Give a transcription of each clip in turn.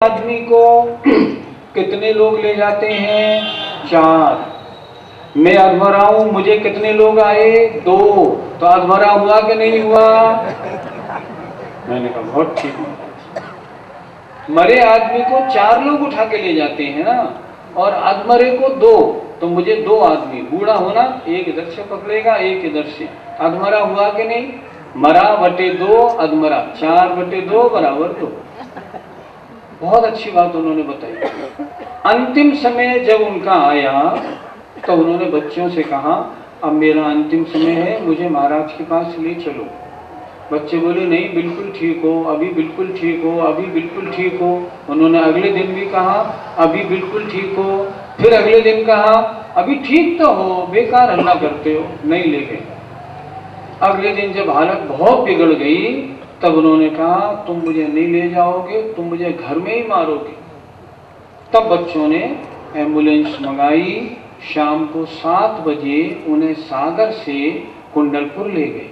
आदमी को कितने लोग ले जाते हैं? 4। मैं अधमरा हूं, मुझे कितने लोग आए? 2। तो अधमरा हुआ कि नहीं हुआ? मैंने कहा बहुत ठीक। मरे आदमी को 4 लोग उठा के ले जाते हैं ना, और अधमरे को 2। तो मुझे 2 आदमी, बूढ़ा होना, एक इधर से पकड़ेगा, एक इधर से। अधमरा हुआ कि नहीं? मरा बटे 2, अधमरा 4 बटे 2 बराबर 2। बहुत अच्छी बात उन्होंने बताई। अंतिम समय जब उनका आया तो उन्होंने बच्चों से कहा, अब मेरा अंतिम समय है, मुझे महाराज के पास ले चलो। बच्चे बोले नहीं, बिल्कुल ठीक हो, अभी बिल्कुल ठीक हो, अभी बिल्कुल ठीक हो। उन्होंने अगले दिन भी कहा अभी बिल्कुल ठीक हो, फिर अगले दिन कहा अभी ठीक तो हो, बेकार हल्ला करते हो, नहीं ले गए। अगले दिन जब हालत बहुत बिगड़ गई तब उन्होंने कहा तुम मुझे नहीं ले जाओगे, तुम मुझे घर में ही मारोगे। तब बच्चों ने एम्बुलेंस मंगाई। शाम को 7 बजे उन्हें सागर से कुंडलपुर ले गए।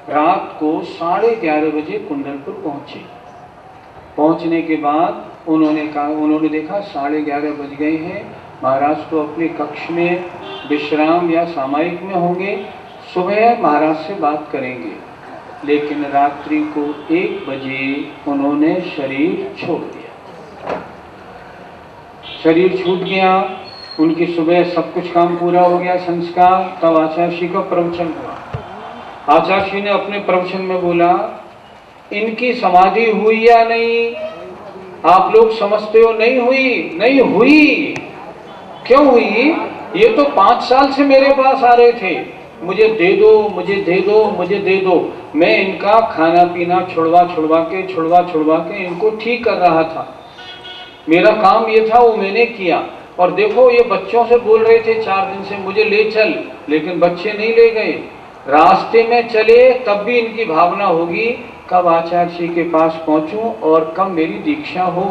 रात को 11:30 बजे कुंडलपुर पहुंचे। पहुंचने के बाद उन्होंने देखा 11:30 बज गए हैं, महाराज तो अपने कक्ष में विश्राम या सामायिक में होंगे, सुबह महाराज से बात करेंगे। लेकिन रात्रि को 1 बजे उन्होंने शरीर छोड़ दिया। शरीर छूट गया, उनकी सुबह सब कुछ काम पूरा हो गया, संस्कार। तब आचार्य श्री का प्रवचन हुआ। आचार्य श्री ने अपने प्रवचन में बोला, इनकी समाधि हुई या नहीं? आप लोग समझते हो नहीं हुई? नहीं हुई। क्यों हुई? ये तो 5 साल से मेरे पास आ रहे थे, मुझे दे दो, मुझे दे दो, मुझे दे दो। मैं इनका खाना पीना छुड़वा के इनको ठीक कर रहा था। मेरा काम ये था, वो मैंने किया। और देखो ये बच्चों से बोल रहे थे 4 दिन से मुझे ले चल, लेकिन बच्चे नहीं ले गए। रास्ते में चले तब भी इनकी भावना होगी कब आचार्य जी के पास पहुंचूं और कब मेरी दीक्षा हो।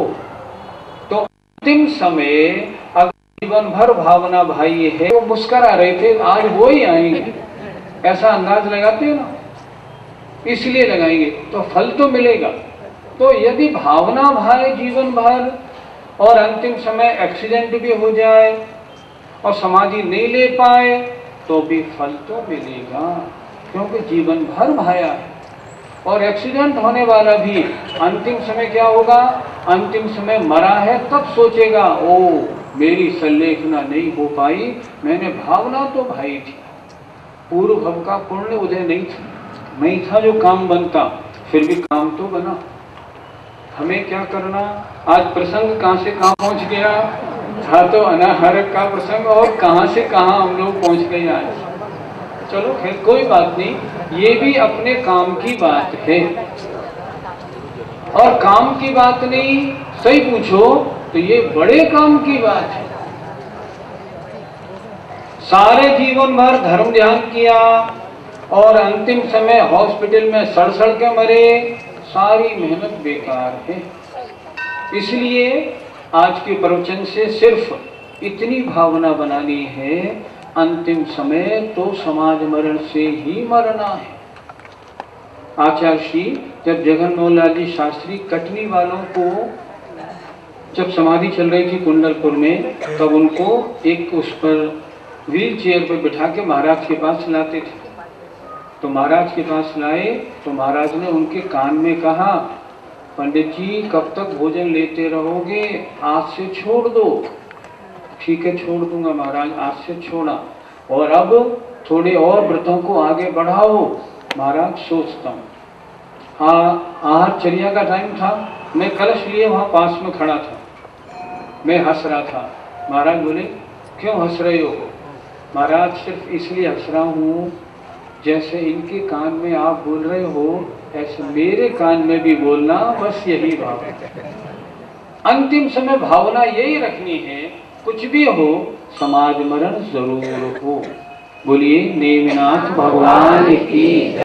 तो अंतिम समय अगर जीवन भर भावना भाई है, वो मुस्कुरा रहे थे, आज वो ही आएंगे, ऐसा अंदाज लगाते हैं ना, इसलिए लगाएंगे तो फल तो मिलेगा। तो यदि भावना भाई जीवन भर और अंतिम समय एक्सीडेंट भी हो जाए और समाधि नहीं ले पाए तो भी फल तो मिलेगा, क्योंकि जीवन भर भाया है। और एक्सीडेंट होने वाला भी अंतिम समय क्या होगा? अंतिम समय मरा है तब सोचेगा, ओ मेरी संलेखना नहीं हो पाई, मैंने भावना तो भाई थी, पूर्व भव का पुण्य उदय नहीं था जो काम बनता, फिर भी काम तो बना। हमें क्या करना? आज प्रसंग कहां से कहां पहुंच गया था, तो अनाहरक का प्रसंग, और कहां से कहां हम लोग पहुंच गए आज। चलो खैर कोई बात नहीं, ये भी अपने काम की बात है। और काम की बात नहीं, सही पूछो तो ये बड़े काम की बात है। सारे जीवन भर धर्म ध्यान किया और अंतिम समय हॉस्पिटल में सड़ के मरे, सारी मेहनत बेकार है। इसलिए आज के प्रवचन से सिर्फ इतनी भावना बनानी है, अंतिम समय तो समाज मरण से ही मरना है। आचार्य श्री जब जगन मोहन लाल जी शास्त्री कटनी वालों को जब समाधि चल रही थी कुंडलपुर में, तब उनको एक उस पर व्हील चेयर पर बिठा के महाराज के पास लाते थे। तो महाराज के पास लाए तो महाराज ने उनके कान में कहा, पंडित जी कब तक भोजन लेते रहोगे, आज से छोड़ दो। ठीक है छोड़ दूंगा महाराज, आज से छोड़ा, और अब थोड़े और व्रतों को आगे बढ़ाओ। महाराज सोचता हूँ। हाँ आहारचर्या का टाइम था, मैं कलश लिए वहाँ पास में खड़ा था, मैं हंस रहा था। महाराज बोले क्यों हंस रहे हो? महाराज सिर्फ इसलिए हंस रहा हूँ जैसे इनके कान में आप बोल रहे हो ऐसे मेरे कान में भी बोलना, बस यही भाव है। अंतिम समय भावना यही रखनी है, कुछ भी हो समाज मरण जरूर हो। बोलिए नेमिनाथ भगवान की।